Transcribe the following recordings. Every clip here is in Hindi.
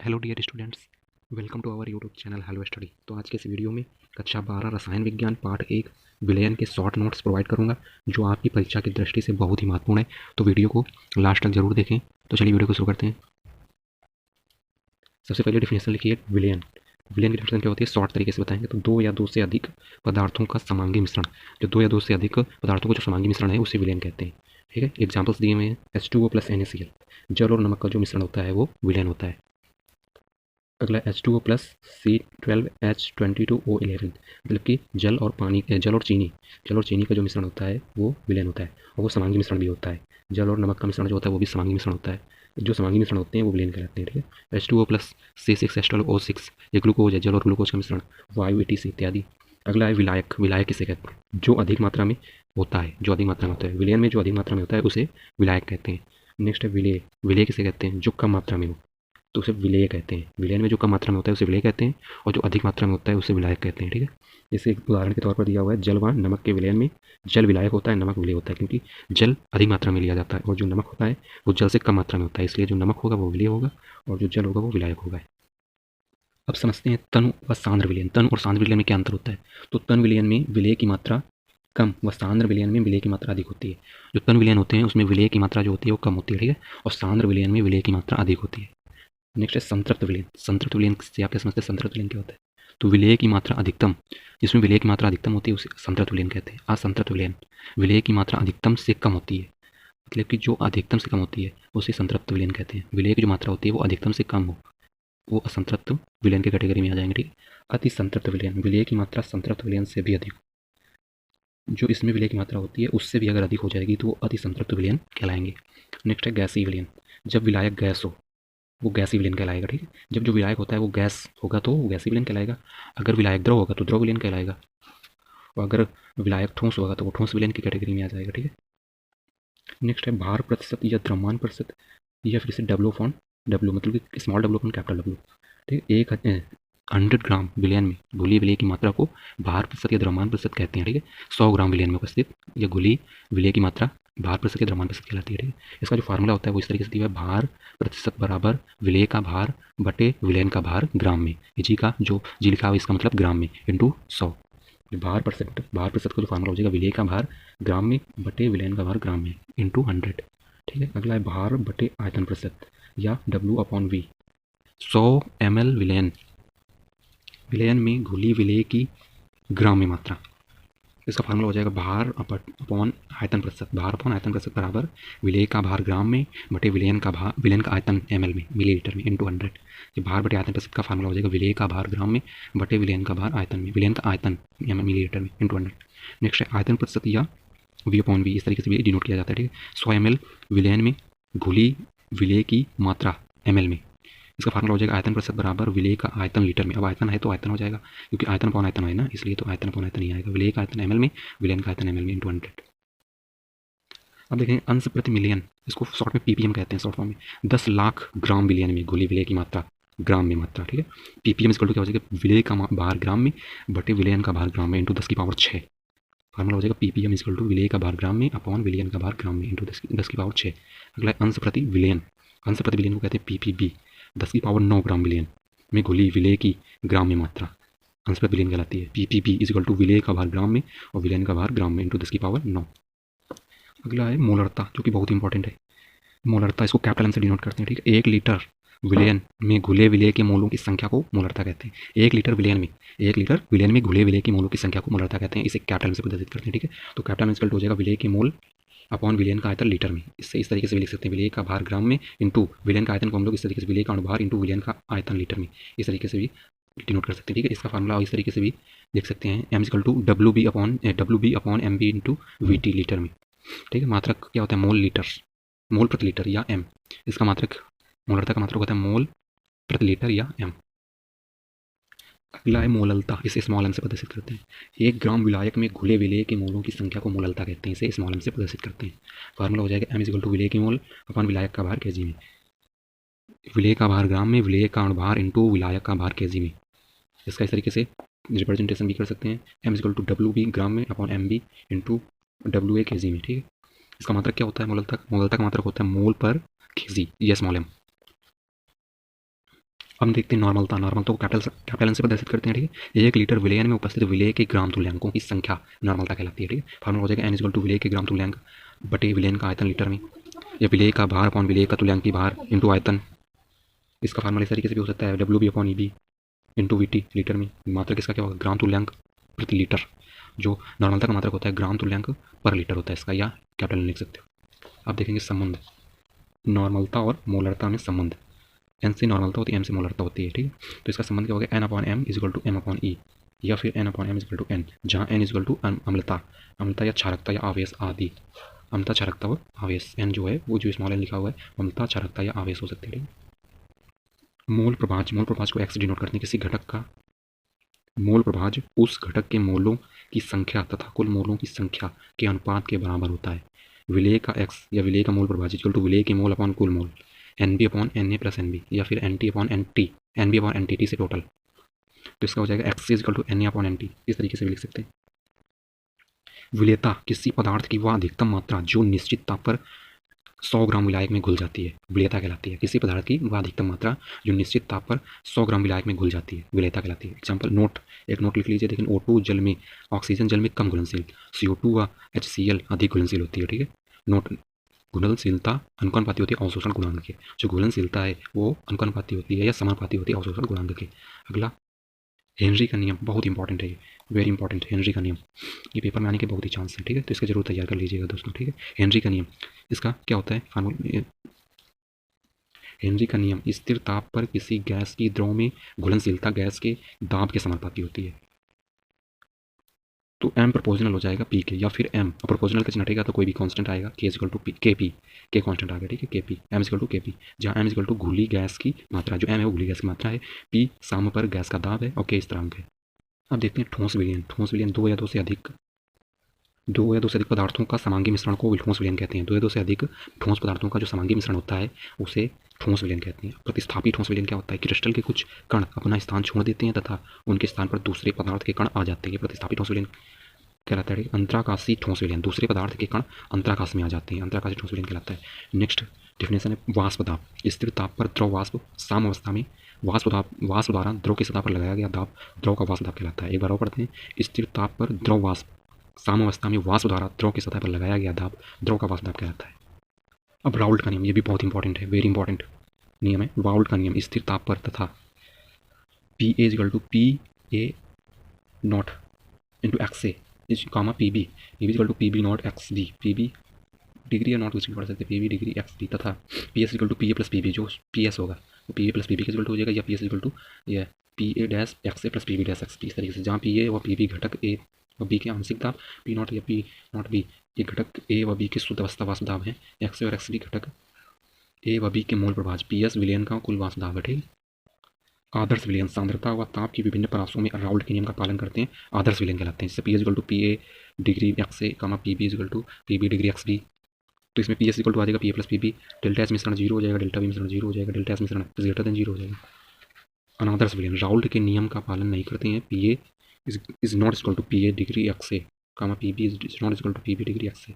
Hello dear students, welcome to our YouTube channel hello study. तो आज के इस वीडियो में कक्षा 12 रसायन विज्ञान पार्ट 1 विलयन के शॉर्ट नोट्स प्रोवाइड करूंगा जो आपकी परीक्षा की दृष्टि से बहुत ही महत्वपूर्ण है। तो वीडियो को लास्ट तक जरूर देखें। तो चलिए वीडियो को शुरू करते हैं। सबसे पहले डिफिनेशन लिखिए विलयन। विलयन की डिफिनेशन क्या होती है, शॉर्ट तरीके से बताएंगे। तो दो या दो से अधिक पदार्थों का समांगी मिश्रण, जो दो या दो से अधिक पदार्थों का जो समांगी मिश्रण है उसे विलयन कहते हैं। ठीक है, एग्जाम्पल्स दिए हुए हैं H2O + NaCl। जल और नमक का जो मिश्रण होता है वो विलयन होता है। अगला H2O + C12H22O11, मतलब कि जल और चीनी का जो मिश्रण होता है वो विलयन होता है और वो समांगी मिश्रण भी होता है। जल और नमक का मिश्रण जो होता है वो भी समांगी मिश्रण होता है। जो समांगी मिश्रण होते हैं वो विलयन कहलाते हैं। ठीक है, H2O + C6H12O6, ये ग्लूकोज है, जल और ग्लूकोज का मिश्रण, वायु etc इत्यादि। अगला है विलायक। विलायक किसे कहते हैं, जो अधिक मात्रा में होता है, जो अधिक मात्रा में होता है विलयन में, जो अधिक मात्रा में होता है उसे विलायक कहते हैं। नेक्स्ट है विलेय। विलेय किसे कहते हैं, जो कम मात्रा में हो तो उसे विलेय कहते हैं। विलयन में जो कम मात्रा में होता है उसे विलेय कहते हैं और जो अधिक मात्रा में होता है उसे विलायक कहते हैं। ठीक है, जैसे एक उदाहरण के तौर पर दिया हुआ है, जल व नमक के विलयन में जल विलायक होता है, नमक विलेय होता है, क्योंकि जल अधिक मात्रा में लिया जाता है और जो नमक होता है वो जल से कम मात्रा में होता है, इसलिए जो नमक होगा वो विलेय होगा और जो जल होगा वो विलायक होगा। अब समझते हैं तनु व सांद्र विलयन। तनु और सांद्र विलयन में क्या अंतर होता है। तो तन विलयन में विलेय की मात्रा कम व सांद्र विलयन में विलेय की मात्रा अधिक होती है। जो तन विलयन होते हैं उसमें विलेय की मात्रा जो होती है वो कम होती है। ठीक है, और सांद्र विलयन में विलेय की मात्रा अधिक होती है। नेक्स्ट है संतृप्त विलयन। संतृप्त विलयन से आप क्या समझते हैं, संतृप्त विलयन क्या होता है। तो विलेय की मात्रा अधिकतम, जिसमें विलेय की मात्रा अधिकतम होती है उसे संतृप्त विलयन कहते हैं। असंतृप्त विलयन, विलेय की मात्रा अधिकतम से कम होती है, मतलब कि जो अधिकतम से कम होती है उसे संतृप्त विलयन कहते हैं। विलेय की जो मात्रा होती है वो अधिकतम से कम हो, वो असंतृप्त विलयन की कैटेगरी में आ जाएंगे। ठीक है, अति संतृप्त विलयन, विलेय की मात्रा संतृप्त विलयन से भी अधिक, जो इसमें विलेय की मात्रा होती है उससे भी अगर अधिक हो जाएगी तो वो अति संतृप्त विलयन कहलाएंगे। नेक्स्ट है गैसीय विलयन। जब विलायक गैस हो वो गैसीय विलयन कहलाएगा। ठीक है, जब जो विलायक होता है वो गैस होगा तो वो गैसीय विलयन कहलाएगा। अगर विलायक द्रव होगा तो द्रव विलयन कहलाएगा और अगर विलायक ठोस होगा तो वो ठोस विलयन की कैटेगरी में आ जाएगा। ठीक है, नेक्स्ट है भार प्रतिशत या द्रव्यमान प्रतिशत, या फिर से W, मतलब कि स्मॉल W अपन कैपिटल W। ठीक है, 100 ग्राम विलयन में घुली विलेय की मात्रा को भार प्रतिशत या द्रव्यमान प्रतिशत कहते हैं। ठीक है, 100 ग्राम विलयन में उपस्थित या घुली विलेय की मात्रा भार प्रतिशत या द्रव्यमान प्रतिशत कहलाती है। ठीक है, इसका जो फार्मूला होता है वो इस तरीके से दिया है, भार प्रतिशत बराबर विलेय का भार बटे विलयन का भार ग्राम में। जी का जो जी लिखा हुआ इसका मतलब ग्राम में इंटू 100। भार प्रतिशत का जो फार्मूला हो जाएगा, विलेय का भार ग्राम में बटे विलयन का भार ग्राम में इंटू 100। ठीक है, अगला है भार बटे आयतन प्रतिशत या W/V। 100 ml विलयन में घुली विलेय की ग्राम में मात्रा, इसका फार्मूला हो जाएगा भार अपॉन आयतन प्रतिशत। भार अपॉन आयतन प्रतिशत बराबर विलेय का भार ग्राम में बटे विलयन का आयतन ml में, मिलीलीटर में इंटू 100। ये भार बटे आयतन प्रतिशत का फार्मूला हो जाएगा विलेय का भार ग्राम में बटे विलयन का भार आयतन में, विलयन का आयतन मिलीलीटर में इंटू 100। नेक्स्ट है आयतन प्रतिशत या V/V, इस तरीके से भी डिनोट किया जाता है। ठीक है, 100 ml विलयन में घुली विलेय की मात्रा ml में, इसका फार्मूला हो जाएगा आयतन प्रतिशत बराबर विलेय का आयतन लीटर में। अब आयतन है तो आयतन हो जाएगा, क्योंकि आयतन अपॉन आयतन है ना, इसलिए तो आयतन अपॉन आयतन ही आएगा। विलेय का आयतन ml में, विलयन का आयतन ml में इंटू 100। अब देखें अंश प्रति मिलियन, इसको शॉर्ट में ppm कहते हैं, शॉर्ट फॉर्म में। 10 लाख ग्राम विलयन में घुली विलेय की मात्रा ग्राम में मात्रा। ठीक है, ppm इक्वल टू क्या हो जाएगा, विलेय का भार ग्राम में बटे विलयन का भार ग्राम में इंटू 10⁶। फार्मूला हो जाएगा ppm इक्वल टू विलेय का भार ग्राम में अपॉन विलयन का भार ग्राम में इंटू 10⁶। अगला अंश प्रति विलयन। अंश प्रति विलयन को कहते हैं ppb। 10⁹ ग्राम विलयन में घुली विलेय की ग्राम में मात्रा अंश प्रति विलयन कहलाती है। ppb इक्वल टू विलेय का भार ग्राम में और विलयन का भार ग्राम में इंटू 10⁹। अगला है मोलरता, जो कि बहुत इंपॉर्टेंट है। मोलरता, इसको कैपिटल एम से डिनोट करते हैं। ठीक है, 1 लीटर विलयन में घुले विलेय के मोलों की संख्या को मोलरता कहते हैं। 1 लीटर विलयन में घुले विलेय के मोलों की संख्या को मोलरता कहते हैं। इसे कैपिटल एम से प्रदर्शित करते हैं। ठीक है, तो कैपिटल एम इक्वल टू हो जाएगा विलेय के मोल अपॉन विलयन का आयतन लीटर में। इससे इस तरीके से भी लिख सकते हैं, विलेय का भार ग्राम में इंटू विलयन का आयतन को हम लोग इस तरीके से विलेय का अणुभार इंटू विलयन का आयतन लीटर में, इस तरीके से भी डिनोट कर सकते हैं। ठीक है, इसका फार्मूला इस तरीके से भी लिख सकते हैं, m equal to WB upon MB into VT litre में। ठीक है, मात्रक क्या होता है, मोल प्रति लीटर या m। इसका मात्रक मोलरता का मात्रक होता है मोल प्रति लीटर या m। अगला है मोललता, इसे स्मॉल m से प्रदर्शित करते हैं। 1 ग्राम विलायक में घुले विलेय के मोलों की संख्या को मोललता कहते हैं, इसे स्मॉल m से प्रदर्शित करते हैं। फार्मूला हो जाएगा m इक्वल टू विलेय की मोल अपॉन विलायक का भार kg में, विलेय का भार ग्राम में, विलेय का अणुभार इंटू विलायक का भार kg में। इसका इस तरीके से रिप्रेजेंटेशन भी कर सकते हैं, m इक्वल टू WB ग्राम में upon MB into WA kg में। ठीक है, इसका मात्रक क्या होता है, मोललता का मात्रक होता है मोल पर kg या स्मॉल m। हम देखते हैं नॉर्मलता। नॉर्मलता को कैपिटल एन से प्रदर्शित करते हैं, ठीक है। 1 लीटर विलयन में उपस्थित विलेय के ग्राम तुल्यांकों की संख्या नॉर्मलता कहलाती है, ठीक है। फार्मूला हो जाएगा एन इक्वल टू विलेय के ग्राम तुल्यांक बटे विलयन का आयतन लीटर में, या विलेय का भार अपॉन विलेय का तुल्यांक की भार इंटू आयतन। इसका फार्मूला इस तरीके से भी हो सकता है W B upon E B into V T litre में। मात्रक इसका क्या होगा, ग्राम तुल्यांक प्रति लीटर। जो नॉर्मलता का मात्रक होता है ग्राम तुल्यांक पर लीटर होता है इसका, या कैपिटल लिख सकते हो। अब देखेंगे संबंध नॉर्मलता और मोलरता में संबंध। एन से नॉर्मलता होती है, एम से मोलरता होती है, ठीक है। तो इसका संबंध क्या होगा, N upon M is equal to M upon E, या फिर N upon M is equal to N, जहाँ एन इज इक्वल टू अम्लता, अम्लता या क्षारकता या आवेश आदि। अम्लता, क्षारकता और आवेश। एन जो है वो जो स्मॉल एन लिखा हुआ है अम्लता, क्षारकता या आवेश हो सकती है, ठीक है। मोल प्रभाज, मोल प्रभाज को एक्स डिनोट करते हैं किसी घटक का। मोल प्रभाज उस घटक के मोलों की संख्या तथा कुल मोलों की संख्या के अनुपात के बराबर होता है। विलेय का एक्स या विलेय का मोल प्रभाज इक्वल टू विलेय के मोल अपॉन कुल mole, N B upon N A plus N B, या फिर N T upon N T, N B upon N T, T से टोटल। तो इसका हो जाएगा X equal to N A upon N T, इस तरीके से भी लिख सकते हैं। विलेयता किसी पदार्थ की वह अधिकतम मात्रा जो निश्चित ताप पर 100 ग्राम विलायक में घुल जाती है, विलेयता कहलाती है। किसी पदार्थ की वह अधिकतम मात्रा जो निश्चित ताप पर 100 ग्राम विलायक में घुल जाती है, विलेयता कहलाती है। एग्जाम्पल नोट, एक नोट लिख लीजिए। लेकिन O2 जल में, ऑक्सीजन जल में कम घुलनशील, CO2 व HCl अधिक घुलनशील होती है, ठीक है। नोट, घुलनशीलता अनुपाती होती है अवशोषण गुणांक के। जो घुलनशीलता है वो अनुपाती होती है या समानुपाती होती है अवशोषण गुणांक के। अगला हेनरी का नियम, बहुत इंपॉर्टेंट है ये, वेरी इंपॉर्टेंट। हेनरी का नियम, ये पेपर में आने के बहुत ही चांस है, ठीक है। तो इसका जरूर तैयार कर लीजिएगा दोस्तों, ठीक है। हेनरी का नियम, इसका क्या होता है फार्मूला। हेनरी का नियम, स्थिर ताप पर किसी गैस की द्रव में घुलनशीलता गैस के दाब के समानुपाती होती है। तो एम प्रोपोर्शनल हो जाएगा पी के, या फिर एम प्रोपोर्शनल का चिन्ह हटेगा तो कोई भी कांस्टेंट आएगा, के इक्वल टू के पी, के कांस्टेंट आ गया, ठीक है। के पी, एम इक्वल टू के पी, जहाँ एम इक्वल टू घुली गैस की मात्रा, जो एम है वो घुली गैस की मात्रा है, पी साम पर गैस का दाब है, और के स्थिरांक है। अब देखते हैं ठोस विलयन। ठोस विलयन दो या दो से अधिक पदार्थों का समांगी मिश्रण को ठोस विलयन कहते हैं। दो या दो से अधिक ठोस पदार्थों का जो समांगी मिश्रण होता है उसे ठोस विलयन कहते हैं। प्रतिस्थापी ठोस विलयन क्या होता है, क्रिस्टल के कुछ कण अपना स्थान छोड़ देते हैं तथा उनके स्थान पर दूसरे पदार्थ के कण आ जाते हैं। प्रतिस्थापी ठोस विलयन कहलाता है। अंतराकाशी ठोस विलयन, दूसरे पदार्थ के कण अंतराकाश में आ जाते हैं, अंतराकाशी ठोस विलयन कहलाता है। नेक्स्ट डेफिनेशन है वाष्प दाब। स्थिर ताप पर द्रव वाष्प साम अवस्था में वाष्प द्वारा द्रव की सतह पर लगाया गया दाब द्रव का वाष्प दाब कहलाता है। एक बार और पढ़ते हैं। स्थिर ताप पर द्रव वाष्प साम अवस्था में वाष्प द्वारा द्रव की सतह पर लगाया गया दाब द्रव का वाष्प दाब कहलाता है। अब राउल्ट का नियम, ये भी बहुत इंपॉर्टेंट है, वेरी इंपॉर्टेंट नियम है राउल्ट का नियम। स्थिर ताप पर तथा P A equal to P A not into X A comma P B equal to P B not X B, P B degree या नॉट कुछ भी पढ़ सकते हैं, P B degree X B, तथा P S equal to P A plus P B, जो पी एस होगा वो P A plus P B के इक्वल टू हो जाएगा, या पी एस इक्वल टू ये P A dash X A plus P B dash X B. इस तरीके से जहाँ पी ए व पी बी घटक ए व बी के आंशिक दाब, पी नॉट या पी नॉट बी ये घटक ए व बी के शुद्ध अवस्था वाष्प दाब है, एक्स ए और एक्स बी घटक ए व बी के मोल प्रभाज, पी एस विलयन का कुल वाष्प दाब है, ठीक। आदर्श विलयन, सांद्रता व ताप की विभिन्न परासों में राउल्ट के नियम का पालन करते हैं, आदर्श विलयन कहलाते हैं। जैसे P S equal to P A degree X A comma P B equal to P B degree X B. तो इसमें पी एस इक्वल टू आ जाएगा P A plus P B, delta S मिश्रण जीरो हो जाएगा, डेल्टा बी मिश्रण जीरो हो जाएगा, डेल्टा एस मिश्रण ग्रेटर देन जीरो हो जाएगा। अनादर्श विलयन, राउल्ट के नियम का पालन नहीं करते हैं, P A is not equal to P A degree X A comma P B is not equal to P B degree X A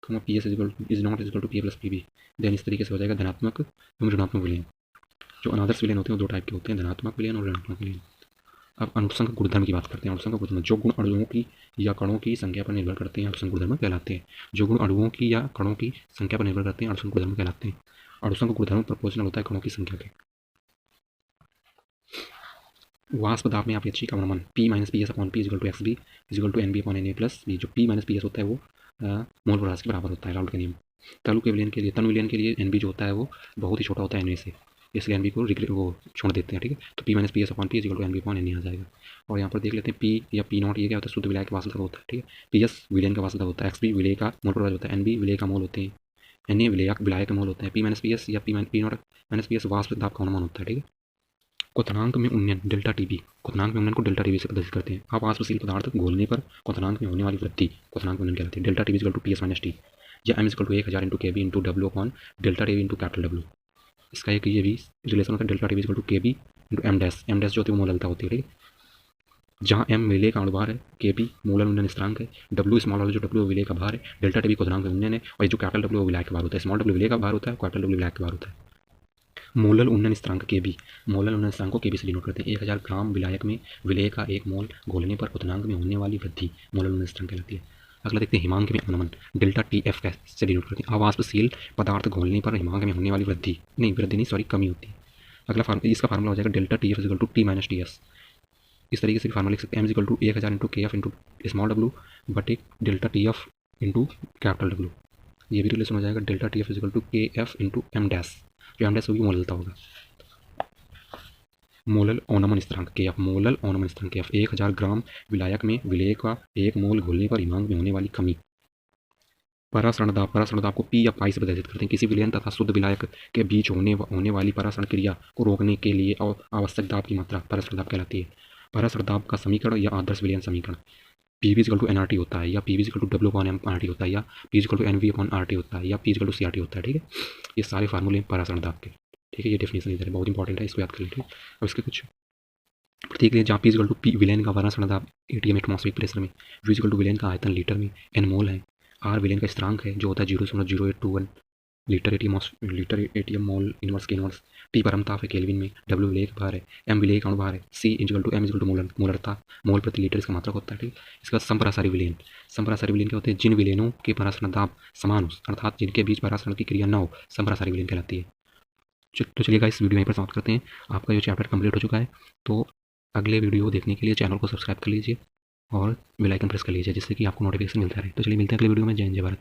comma P S is not equal to P A plus P B. Then इस तरीके से हो जाएगा धनात्मक एवं ऋणात्मक विलयन। जो अनादर्श विलयन होते हैं वो दो टाइप के होते हैं, धनात्मक विलयन और ऋणात्मक विलयन। अब अनुसंग गुणधर्म की बात करते हैं। अनुसंग गुणधर्म, जो गुण अणुओं की या कणों की संख्या पर निर्भर करते हैं अनुसंग गुणधर्म कहलाते हैं। जो गुण अणुओं की या कणों की संख्या पर निर्भर करते हैं अनुसंग गुणधर्म कहलाते हैं। अनुसंग गुणधर्म प्रोपोर्शनल होता है कणों की संख्या के। वाष्प दाब में आप एच का वर्णन P minus P S upon P equal to X B equal to N B upon N A plus B. जो पी माइनस पी एस होता है वो मोल प्रभाज के बराबर होता है, राउल्ट का नियम। तनु के विलयन के लिए, तनु विलयन के लिए एन बी जो होता है वो बहुत ही छोटा होता है एन ए से, इसलिए एन बी को वो छोड़ देते हैं, ठीक है। तो P minus P S upon P equal to N B upon N A आ जाएगा। और यहाँ पर देख लेते हैं पी या पी नॉट, ये क्या होता है, शुद्ध विलय का वाष्प दाब होता है, ठीक है। पी एस विलयन का वाष्प दाब होता है, एक्स बी विलय का मोल प्रभाज होता है, एन बी विलय का मोल होते हैं, एन ए विलय का मोल होता है। पी माइनस पी एस या P not minus P S वाष्प दाब का अनुमान होता है, ठीक है। क्वथनांक में उन्नयन, डेल्टा टी बी, क्वथनांक में उन्नयन को डेल्टा टी बी से प्रदर्शित करते हैं। आप वाष्पशील पदार्थ घोलने पर क्वथनांक में होने वाली वृद्धि क्वथनांक में उन्नयन कहलाती है। Delta T B equal to P S minus T, या M equal to 1000 into K B into W upon delta T B into capital W. इसका एक ये भी रिलेशन होता है, delta T B equal to K B into M dash, M dash जो होती है वो मोललता होती है, ठीक है। जहाँ एम विलय का अणुभार है, के पी मूलन उन्नयन स्थिरांक है, डब्ल्यू स्मॉल वाला जो डब्ल्यू विलय का भार है, डेल्टा टी बी क्वथनांक में उन्नयन है, और जो कैपिटल डब्ल्यू विलय का भार होता है, स्मॉल डब्ल्यू विलय का भार होता है, कैपिटल डब्ल्यू विलय का भार होता है। मोलल उन्नयन स्थिरांक के बी, मोलल उन्नयन स्थिरांक को के बी से डिनोट करते हैं। 1000 ग्राम विलायक में विलेय का 1 मोल घोलने पर क्वथनांक में होने वाली वृद्धि मोलल उन्नयन स्थिरांक कहलाती है। अगला देखते हैं हिमांक में अवनमन, डेल्टा टी एफ से डिनोट करते हैं। अवाष्पशील पदार्थ घोलने पर हिमांक में होने वाली कमी होती है। अगला इसका फार्मूला हो जाएगा delta T F equal to T minus T S. इस तरीके से भी फार्मूला लिख सकते हैं, M equal to 1000 into K F into small W बटे delta T F into capital W. ये भी रिलेशन हो जाएगा delta T F equal to K F into M dash, जो एम डैश होगी मोललता होगा। मोलल अवनमन स्थिरांक के एफ, मोलल अवनमन स्थिरांक के एफ 1000 ग्राम विलायक में विलेय का 1 मोल घोलने पर हिमांक में होने वाली कमी। परासरण दाब को पी या पाई से प्रदर्शित करते हैं। किसी विलयन तथा शुद्ध विलायक के बीच होने वाली परासरण क्रिया को रोकने के लिए आवश्यक दाब की मात्रा परासरण दाब कहलाती है। परासरण दाब का समीकरण या आदर्श विलयन समीकरण P V equal to N R T होता है, या P V equal to W upon M R T होता है, या P equal to N V upon R T होता है, या P equal to C R T होता है। ठीक है, ये सारे फार्मूले परासरण दाब के। ठीक है, ये डेफिनेशन इधर बहुत इंपॉर्टेंट है, इसको याद कर लीजिए। अब इसके कुछ प्रतीक लिए, जहाँ पी इक्वल टू पी विलयन का परासरण दाब एटीएम एटमॉस्फेरिक प्रेशर में, वी इक्वल टू विलयन का आयतन लीटर में, एन मोल है, आर विलयन का स्थिरांक है जो होता है 0.0821 लीटर एटीएम मोल इनवर्स के इनवर्स, टी परमताप है केल्विन में, डब्ल्यू विलेय का भार है, एम विलेय का अणु भार है, C equal to M equal to मोलरता मोल प्रति लीटर इसका मात्रक होता है। ठीक, इसका संपरासारी विलयन, संपरासारी विलयन क्या होते हैं, जिन विलयनों के परासरण दाब समान हो अर्थात जिनके बीच परासरण की क्रिया न हो, संपरासारी विलयन कहलाती है। तो चलिएगा इस वीडियो यहीं पर समाप्त करते हैं। आपका जो चैप्टर कंप्लीट हो चुका है, तो अगले वीडियो देखने के लिए चैनल को सब्सक्राइब कर लीजिए और बेल आइकन प्रेस कर लीजिए, जिससे कि आपको नोटिफिकेशन मिलता रहे। तो चलिए मिलते हैं अगले वीडियो में। जय हिंद, जय भारत।